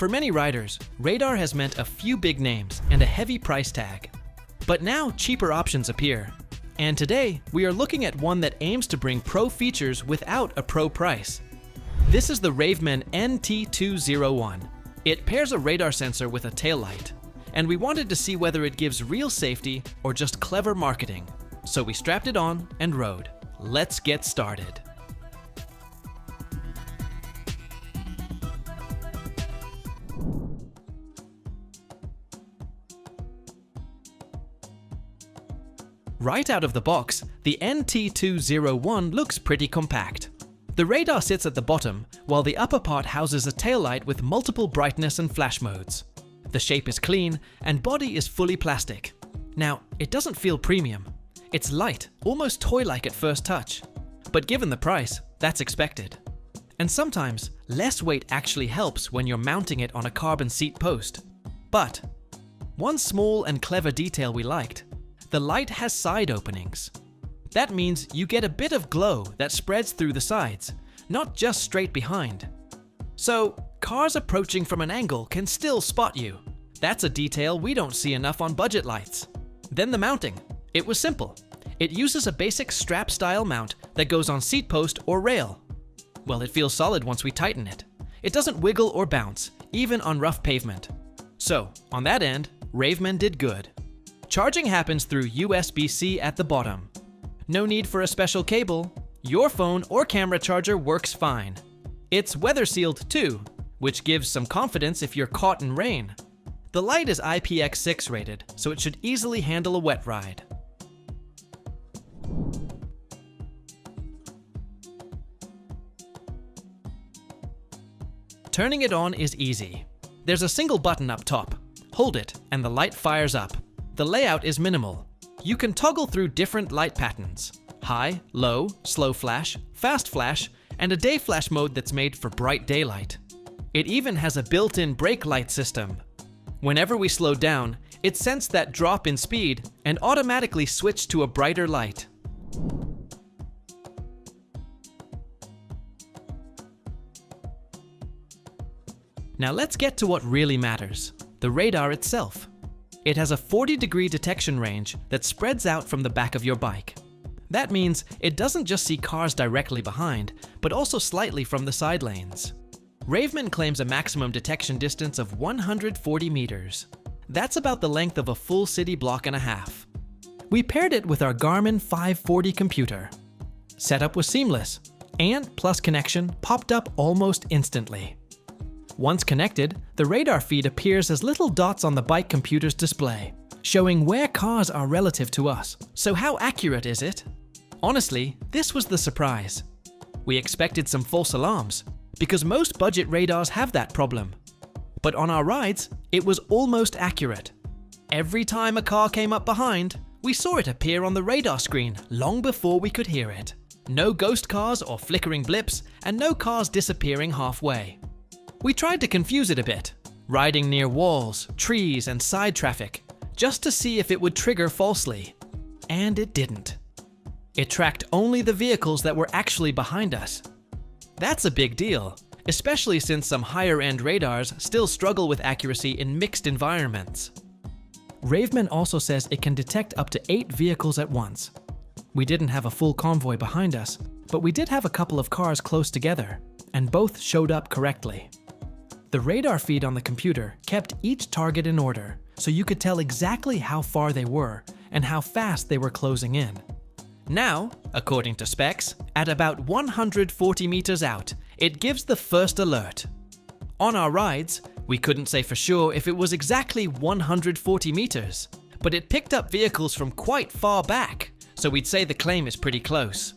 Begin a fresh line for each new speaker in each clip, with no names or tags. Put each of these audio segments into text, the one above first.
For many riders, radar has meant a few big names and a heavy price tag. But now cheaper options appear. And today, we are looking at one that aims to bring pro features without a pro price. This is the Ravemen NT201. It pairs a radar sensor with a taillight, and we wanted to see whether it gives real safety or just clever marketing. So we strapped it on and rode. Let's get started. Right out of the box, the NT201 looks pretty compact. The radar sits at the bottom, while the upper part houses a taillight with multiple brightness and flash modes. The shape is clean, and body is fully plastic. Now, it doesn't feel premium. It's light, almost toy-like at first touch. But given the price, that's expected. And sometimes, less weight actually helps when you're mounting it on a carbon seat post. But one small and clever detail we liked: the light has side openings. That means you get a bit of glow that spreads through the sides, not just straight behind. So, cars approaching from an angle can still spot you. That's a detail we don't see enough on budget lights. Then the mounting. It was simple. It uses a basic strap-style mount that goes on seat post or rail. Well, it feels solid once we tighten it. It doesn't wiggle or bounce, even on rough pavement. So, on that end, Ravemen did good. Charging happens through USB-C at the bottom. No need for a special cable. Your phone or camera charger works fine. It's weather sealed too, which gives some confidence if you're caught in rain. The light is IPX6 rated, so it should easily handle a wet ride. Turning it on is easy. There's a single button up top. Hold it, and the light fires up. The layout is minimal. You can toggle through different light patterns: high, low, slow flash, fast flash, and a day flash mode that's made for bright daylight. It even has a built-in brake light system. Whenever we slowed down, it sensed that drop in speed and automatically switched to a brighter light. Now let's get to what really matters: the radar itself. It has a 40-degree detection range that spreads out from the back of your bike. That means it doesn't just see cars directly behind, but also slightly from the side lanes. Ravemen claims a maximum detection distance of 140 meters. That's about the length of a full city block and a half. We paired it with our Garmin 540 computer. Setup was seamless, and Plus connection popped up almost instantly. Once connected, the radar feed appears as little dots on the bike computer's display, showing where cars are relative to us. So how accurate is it? Honestly, this was the surprise. We expected some false alarms, because most budget radars have that problem. But on our rides, it was almost accurate. Every time a car came up behind, we saw it appear on the radar screen long before we could hear it. No ghost cars or flickering blips, and no cars disappearing halfway. We tried to confuse it a bit, riding near walls, trees, and side traffic, just to see if it would trigger falsely. And it didn't. It tracked only the vehicles that were actually behind us. That's a big deal, especially since some higher-end radars still struggle with accuracy in mixed environments. Ravemen also says it can detect up to 8 vehicles at once. We didn't have a full convoy behind us, but we did have a couple of cars close together, and both showed up correctly. The radar feed on the computer kept each target in order, so you could tell exactly how far they were and how fast they were closing in. Now, according to specs, at about 140 meters out, it gives the first alert. On our rides, we couldn't say for sure if it was exactly 140 meters, but it picked up vehicles from quite far back, so we'd say the claim is pretty close.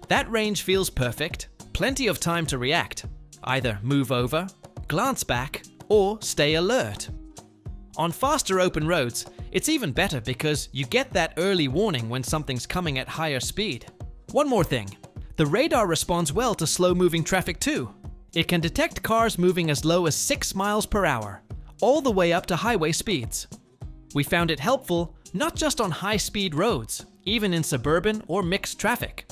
That range feels perfect, plenty of time to react, either move over, glance back, or stay alert. On faster open roads, it's even better because you get that early warning when something's coming at higher speed. One more thing, the radar responds well to slow-moving traffic too. It can detect cars moving as low as 6 miles per hour, all the way up to highway speeds. We found it helpful not just on high-speed roads, even in suburban or mixed traffic.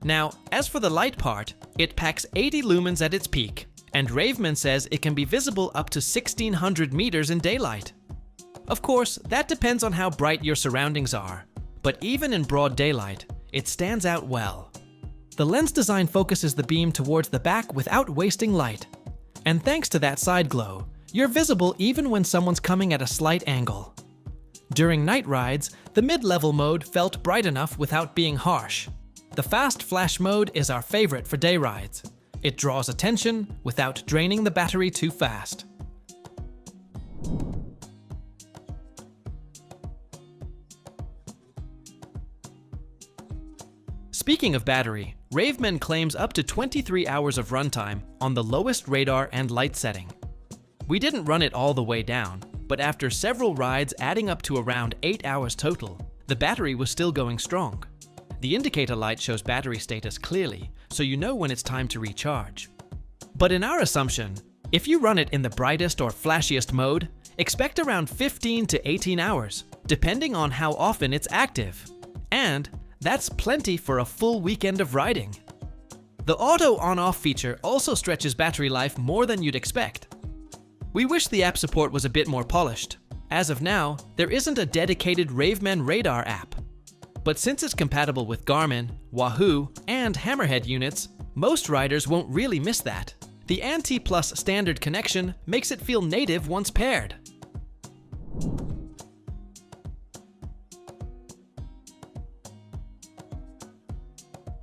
Now, as for the light part, it packs 80 lumens at its peak, and Ravemen says it can be visible up to 1600 meters in daylight. Of course, that depends on how bright your surroundings are, but even in broad daylight, it stands out well. The lens design focuses the beam towards the back without wasting light, and thanks to that side glow, you're visible even when someone's coming at a slight angle. During night rides, the mid-level mode felt bright enough without being harsh. The fast flash mode is our favorite for day rides. It draws attention without draining the battery too fast. Speaking of battery, Ravemen claims up to 23 hours of runtime on the lowest radar and light setting. We didn't run it all the way down, but after several rides adding up to around 8 hours total, the battery was still going strong. The indicator light shows battery status clearly, so you know when it's time to recharge. But in our assumption, if you run it in the brightest or flashiest mode, expect around 15 to 18 hours, depending on how often it's active. And that's plenty for a full weekend of riding. The auto on-off feature also stretches battery life more than you'd expect. We wish the app support was a bit more polished. As of now, there isn't a dedicated Ravemen radar app. But since it's compatible with Garmin, Wahoo, and Hammerhead units, most riders won't really miss that. The NT Plus standard connection makes it feel native once paired.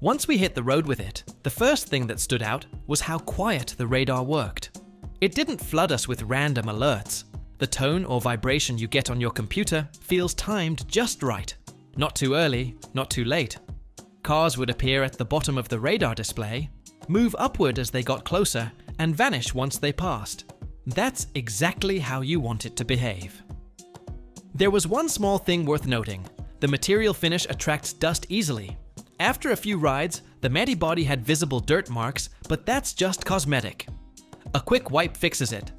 Once we hit the road with it, the first thing that stood out was how quiet the radar worked. It didn't flood us with random alerts. The tone or vibration you get on your computer feels timed just right. Not too early, not too late. Cars would appear at the bottom of the radar display, move upward as they got closer, and vanish once they passed. That's exactly how you want it to behave. There was one small thing worth noting. The material finish attracts dust easily. After a few rides, the Medi body had visible dirt marks, but that's just cosmetic. A quick wipe fixes it.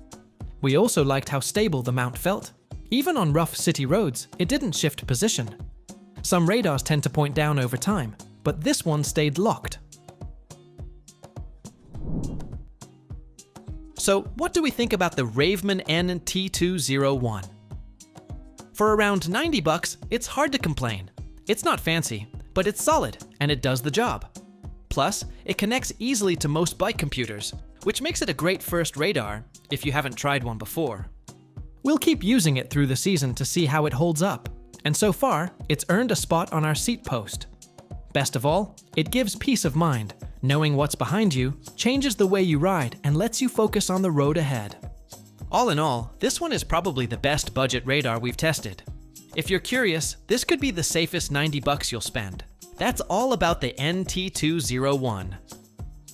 We also liked how stable the mount felt. Even on rough city roads, it didn't shift position. Some radars tend to point down over time, but this one stayed locked. So what do we think about the Ravemen NT201? For around $90, it's hard to complain. It's not fancy, but it's solid and it does the job. Plus, it connects easily to most bike computers, which makes it a great first radar if you haven't tried one before. We'll keep using it through the season to see how it holds up, and so far, it's earned a spot on our seat post. Best of all, it gives peace of mind. Knowing what's behind you changes the way you ride and lets you focus on the road ahead. All in all, this one is probably the best budget radar we've tested. If you're curious, this could be the safest $90 you'll spend. That's all about the NT201.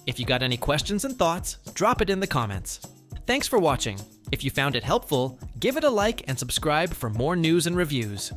If you got any questions and thoughts, drop it in the comments. Thanks for watching. If you found it helpful, give it a like and subscribe for more news and reviews.